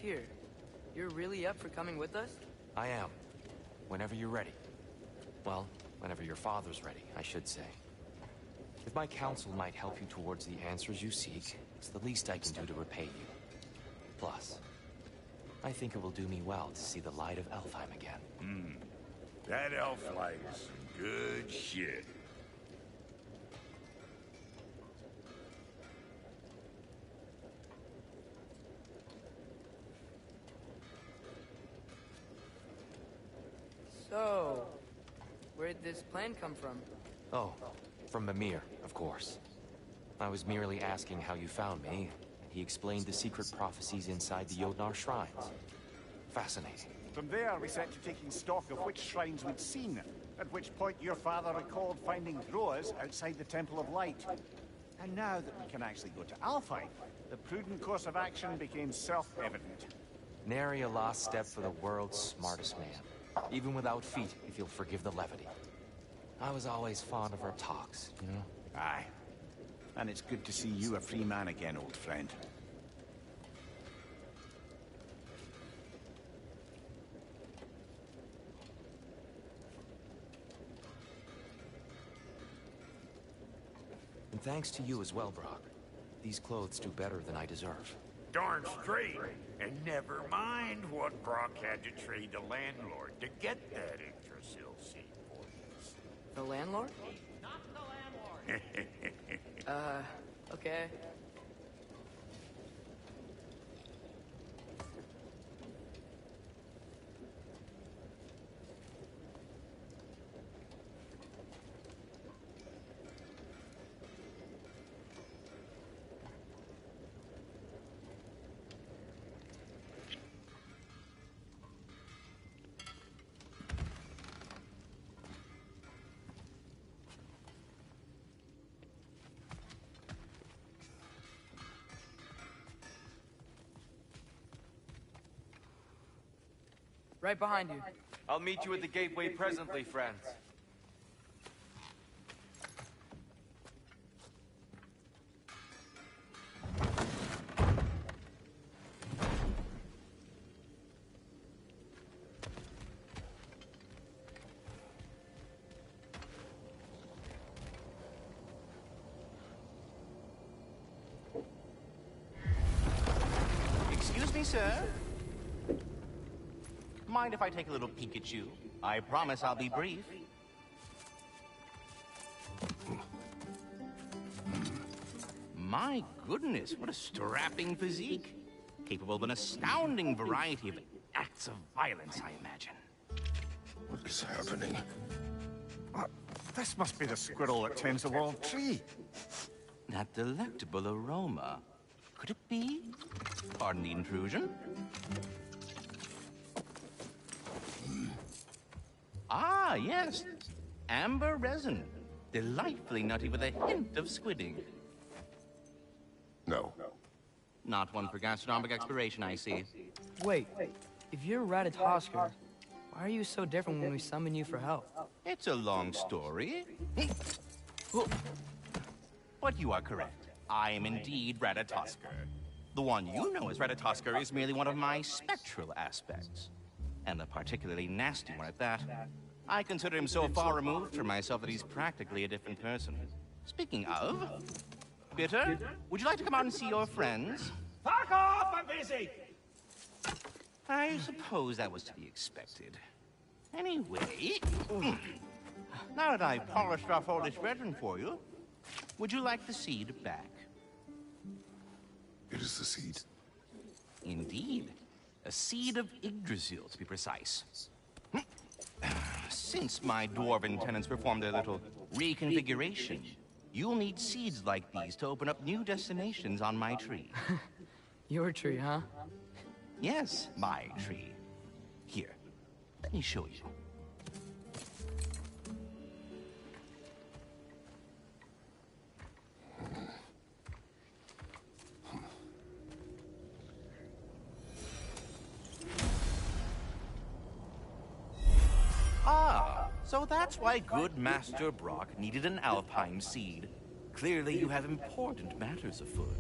here. You're really up for coming with us? I am. Whenever you're ready. Well, whenever your father's ready, I should say. If my counsel might help you towards the answers you seek, it's the least I can do to repay you. Plus, I think it will do me well to see the light of Elfheim again. That elf light is some good shit. So, where'd this plan come from? Oh, from Mimir, of course. I was merely asking how you found me, and he explained the secret prophecies inside the Jotnar shrines. Fascinating. From there, we set to taking stock of which shrines we'd seen, at which point your father recalled finding Groas outside the Temple of Light. And now that we can actually go to Alfheim, the prudent course of action became self-evident. Nary a lost step for the world's smartest man. Even without feet, if you'll forgive the levity. I was always fond of our talks, you know? Aye. And it's good to see you a free man again, old friend. And thanks to you as well, Brock. These clothes do better than I deserve. Darn straight. And never mind what Brock had to trade the landlord to get that Yggdrasil seed for us. The landlord? Not the landlord. Okay. Right behind you. I'll meet you at the gateway presently, friends. Excuse me, sir. Mind if I take a little peek at you? I promise I'll be brief. My goodness, what a strapping physique. Capable of an astounding variety of acts of violence, I imagine. What is happening? This must be the squirrel that tends the world tree. That delectable aroma. Could it be? Pardon the intrusion. Ah, yes. Amber resin. Delightfully nutty with a hint of squidding. No. Not one for gastronomic exploration, I see. Wait, if you're Ratatoskr, why are you so different when we summon you for help? It's a long story. But you are correct. I am indeed Ratatoskr. The one you know as Ratatoskr is merely one of my spectral aspects. And a particularly nasty one at that. I consider him so far removed from myself that he's practically a different person. Speaking of... Bitter, would you like to come out and see your friends? Fuck off! I'm busy! I suppose that was to be expected. Anyway... now that I've polished off all this resin for you, would you like the seed back? It is the seed. Indeed. A seed of Yggdrasil, to be precise. Since my dwarven tenants performed their little reconfiguration, you'll need seeds like these to open up new destinations on my tree. Your tree, huh? Yes, my tree. Here, let me show you. Ah, so that's why good Master Brock needed an Alfheim seed. Clearly you have important matters afoot.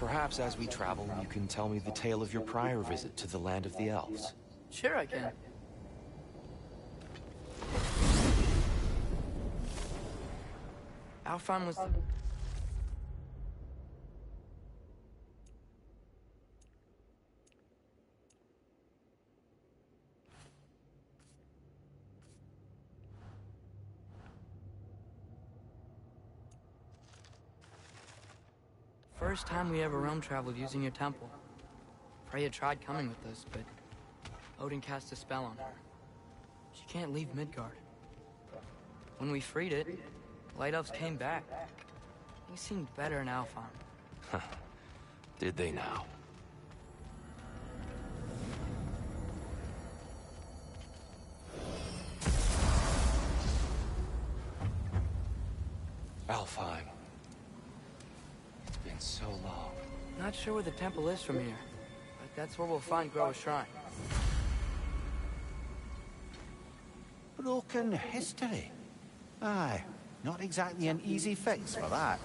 Perhaps as we travel, you can tell me the tale of your prior visit to the land of the elves. Sure I can. Alfheim was the... First time we ever realm traveled using your temple. Freya tried coming with us, but Odin cast a spell on her. She can't leave Midgard. When we freed it, Light Elves came back. They seemed better in Alfheim. Did they now? Alfheim. It's been so long. Not sure where the temple is from here, but that's where we'll find Groa's shrine. Broken history. Aye, not exactly an easy fix for that.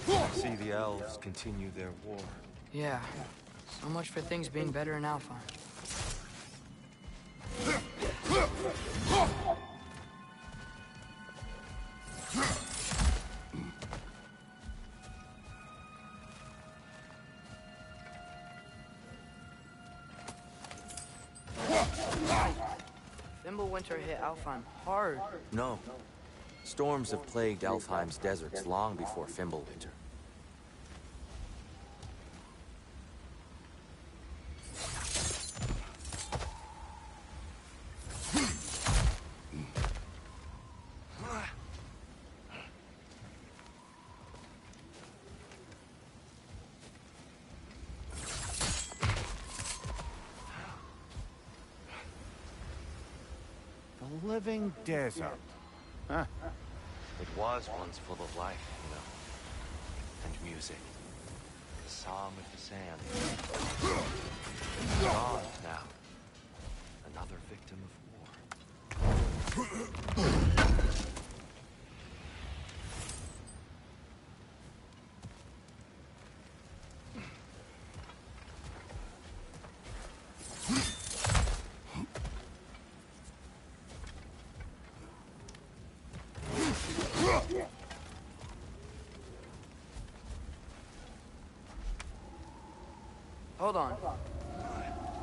I see the elves continue their war. Yeah, so much for things being better in Alfheim. Winter hit Alfheim hard. No. Storms have plagued Alfheim's deserts long before Fimbulwinter. The living desert. Huh. It was once full of life, you know, and music. The song of the sand. It's gone now. Another victim of war. Hold on.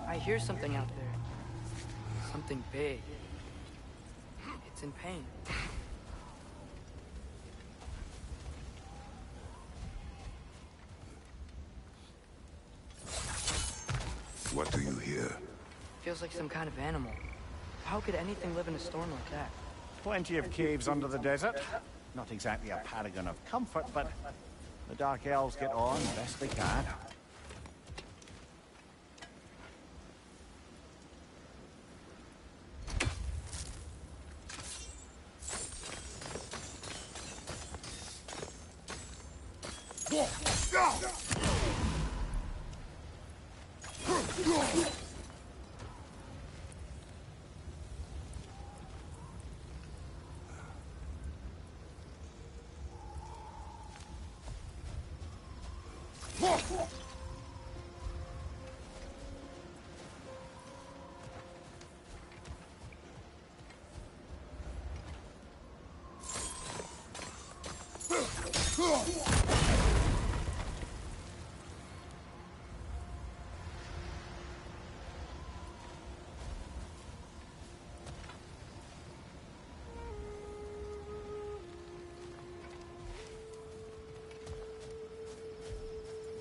I hear something out there. Something big. It's in pain. What do you hear? Feels like some kind of animal. How could anything live in a storm like that? Plenty of caves under the desert. Not exactly a paragon of comfort, but the Dark Elves get on best they can.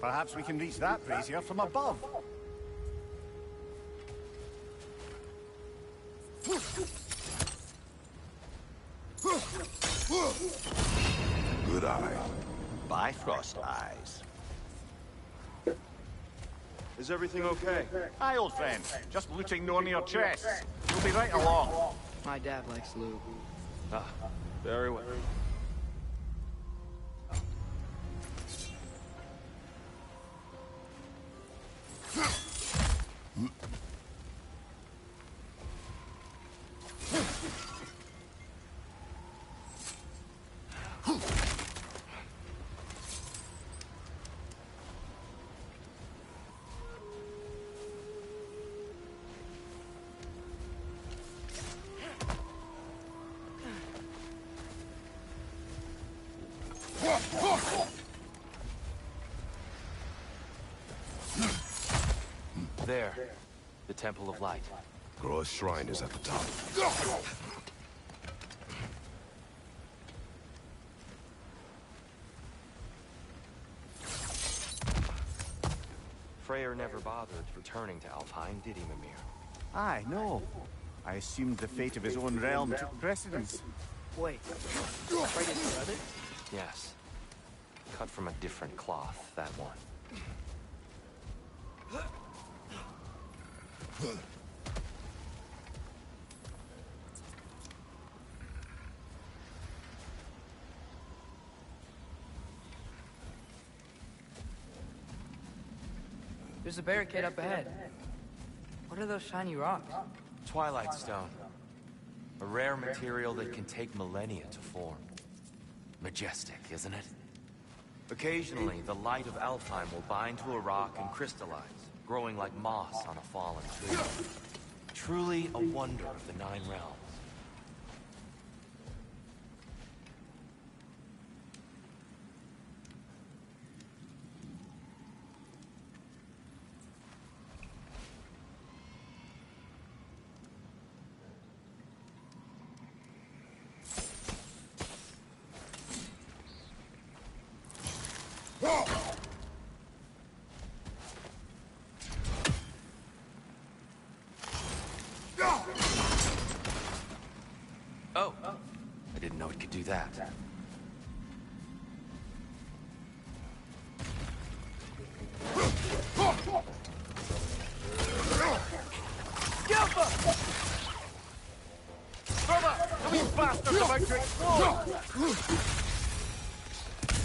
Perhaps we can reach that brazier from above. Good eye. Bifrost eyes. Is everything okay? Aye, old friend. Just looting no near chests. We'll be right along. My dad likes loot. Ah, very well. There, the Temple of Light. Groa's shrine is at the top. Freyr never bothered returning to Alfheim, did he, Mimir? Aye, no. I assumed the fate of his own realm took precedence. Wait, Freya's brother? Yes. Cut from a different cloth, that one. There's a barricade up ahead. What are those shiny rocks? Twilight Stone. A rare material that can take millennia to form. Majestic, isn't it? Occasionally, the light of Alfheim will bind to a rock and crystallize, growing like moss on a fallen tree. Truly a wonder of the Nine Realms. Oh, I didn't know it could do that.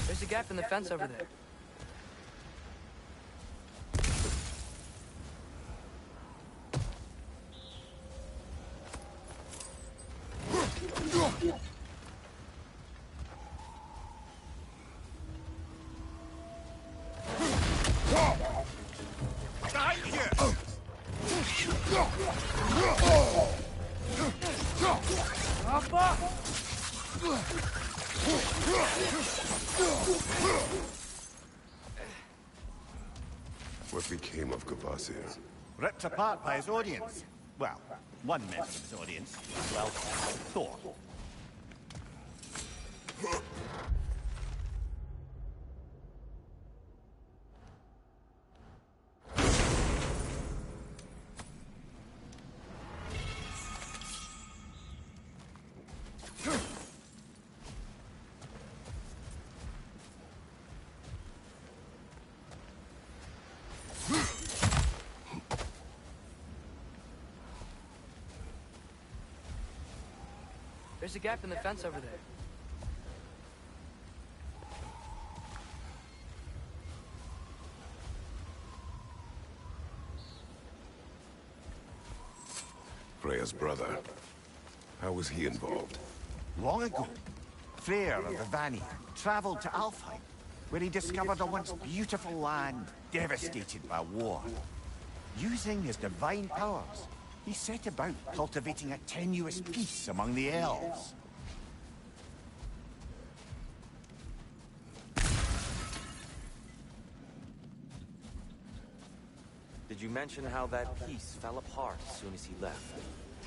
There's a gap in the fence over there. What became of Kvasir? Ripped apart by his audience. Well, one member of his audience. Well, Thor. There's a gap in the fence over there. Freya's brother. How was he involved? Long ago, Freyr of the Vanir traveled to Alfheim, where he discovered a once beautiful land devastated by war. Using his divine powers, he set about cultivating a tenuous peace among the elves. Did you mention how that piece fell apart as soon as he left?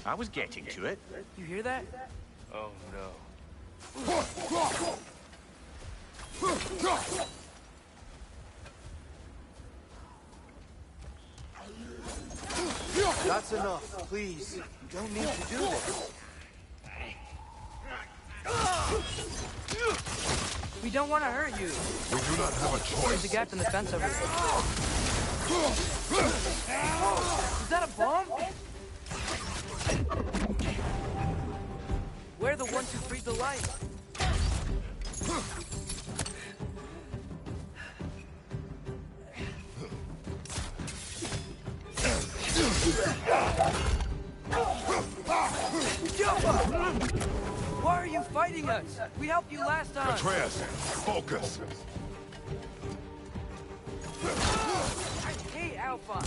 I was getting to it. You hear that? Oh no. That's enough, please. You don't need to do this. We don't want to hurt you. We do not have a There's a choice. gap in the fence over there. Is that a bomb? We're the ones who freed the light. Why are you fighting us? We helped you last time. Atreus, focus. I hate Alpha.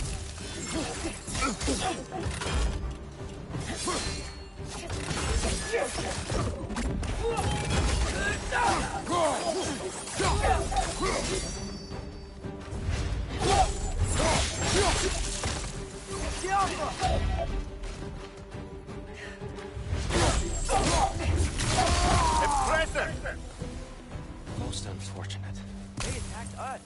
Impressive! Most unfortunate. They attacked us.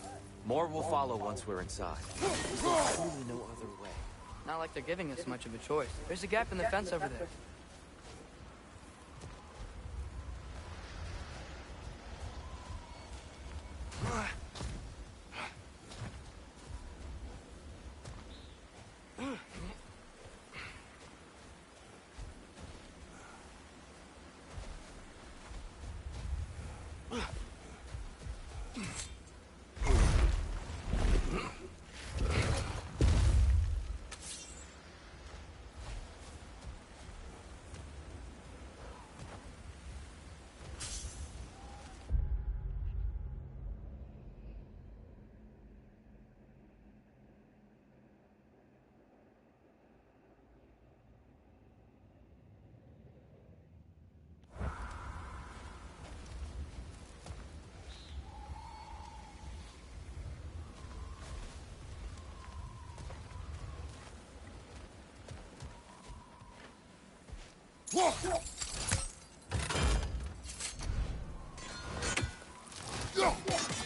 More will follow once we're inside. There's really no other way. Not like they're giving us much of a choice. There's a gap in the fence over there.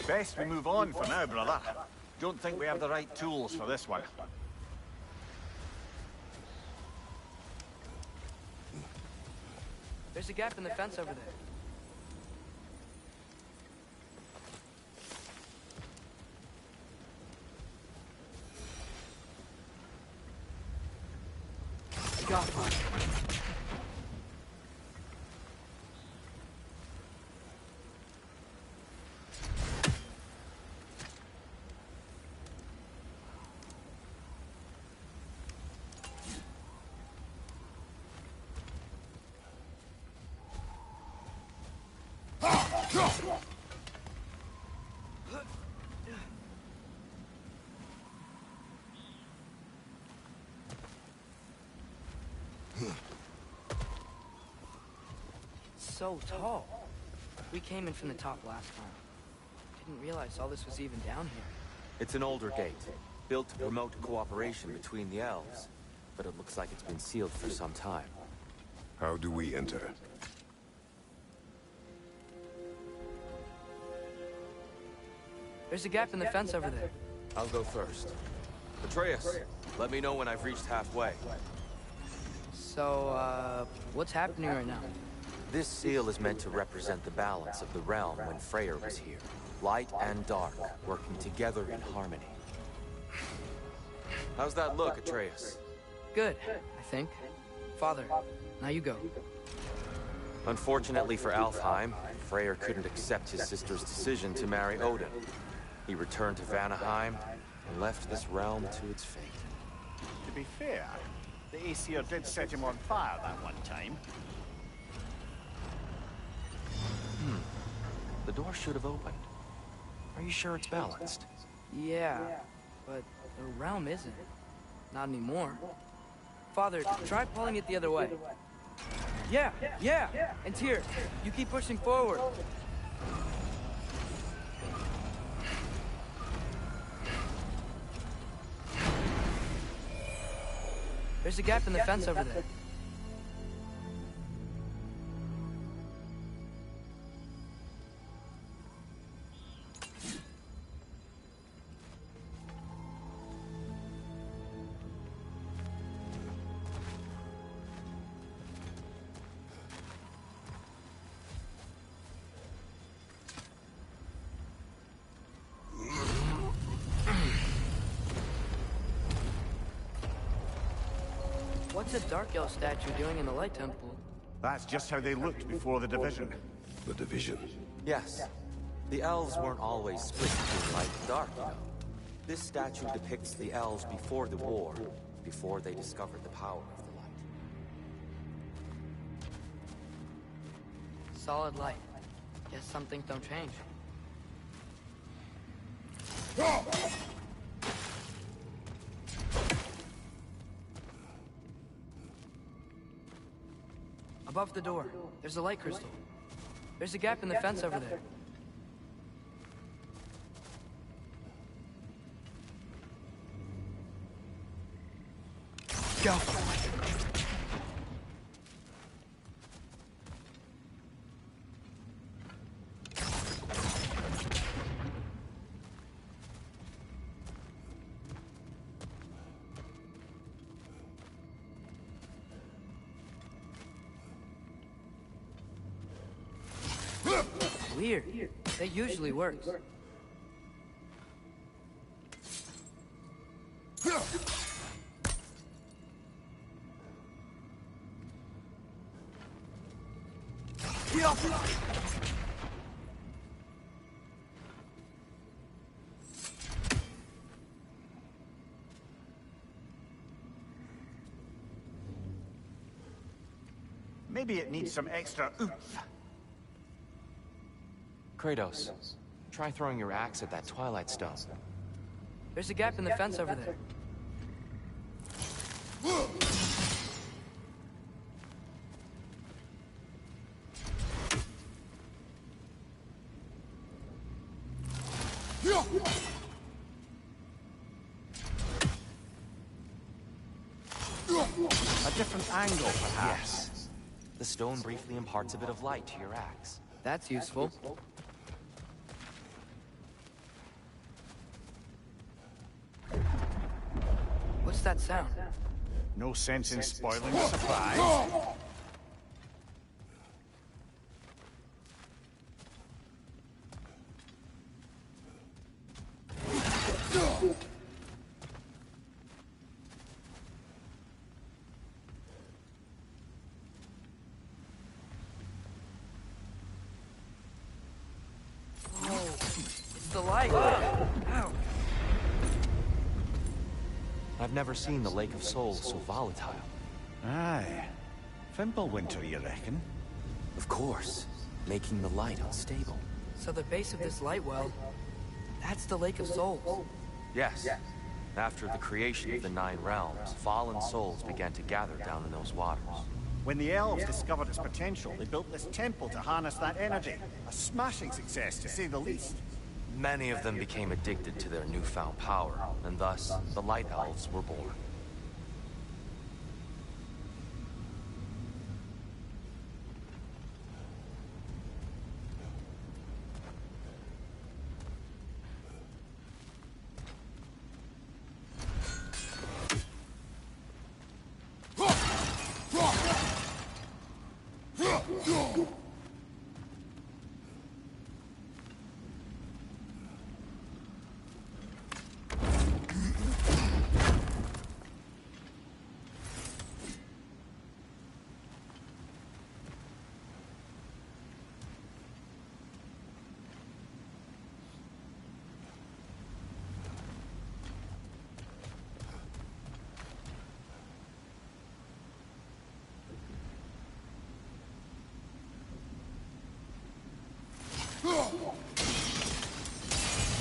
Best we move on for now, brother. Don't think we have the right tools for this one. There's a gap in the fence over there. Got one. So tall. We came in from the top last time. Didn't realize all this was even down here. It's an older gate, built to promote cooperation between the elves. But it looks like it's been sealed for some time. How do we enter? There's a gap in the fence over there. I'll go first. Atreus, let me know when I've reached halfway. So, what's happening right now? This seal is meant to represent the balance of the realm when Freyr was here. Light and dark, working together in harmony. How's that look, Atreus? Good, I think. Father, now you go. Unfortunately for Alfheim, Freyr couldn't accept his sister's decision to marry Odin. He returned to Vanaheim and left this realm to its fate. To be fair, the Aesir did set him on fire that one time. The door should have opened. Are you sure it's balanced? Yeah, but the realm isn't. Not anymore. Father, try pulling it the other way. Yeah! And here, you keep pushing forward. There's a gap in the fence over there. What's a Dark Elf statue doing in the Light Temple? That's just how they looked before the division. The division. Yes. The elves weren't always split between light and dark, you know. This statue depicts the elves before the war, before they discovered the power of the light. Solid light. Guess some things don't change. Above the door, there's a light crystal. There's a gap in the fence over there. Go! Weird. That usually works. Maybe it needs some extra oomph. Kratos, try throwing your axe at that Twilight Stone. There's a gap in the fence over there. A different angle, perhaps. Yes. The stone briefly imparts a bit of light to your axe. That's useful. What's that sound? No sense in spoiling the surprise. It's the light. Ow. I've never seen the Lake of Souls so volatile. Aye. Fimbulwinter, you reckon? Of course, making the light unstable. So the base of this light well, that's the Lake of Souls. Yes. After the creation of the Nine Realms, fallen souls began to gather down in those waters. When the elves discovered its potential, they built this temple to harness that energy. A smashing success, to say the least. Many of them became addicted to their newfound power, and thus, the Light Elves were born.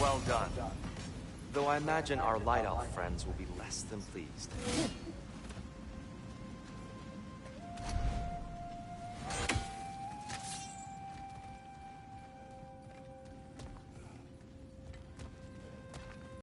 Well done. Though I imagine our Light Elf friends will be less than pleased.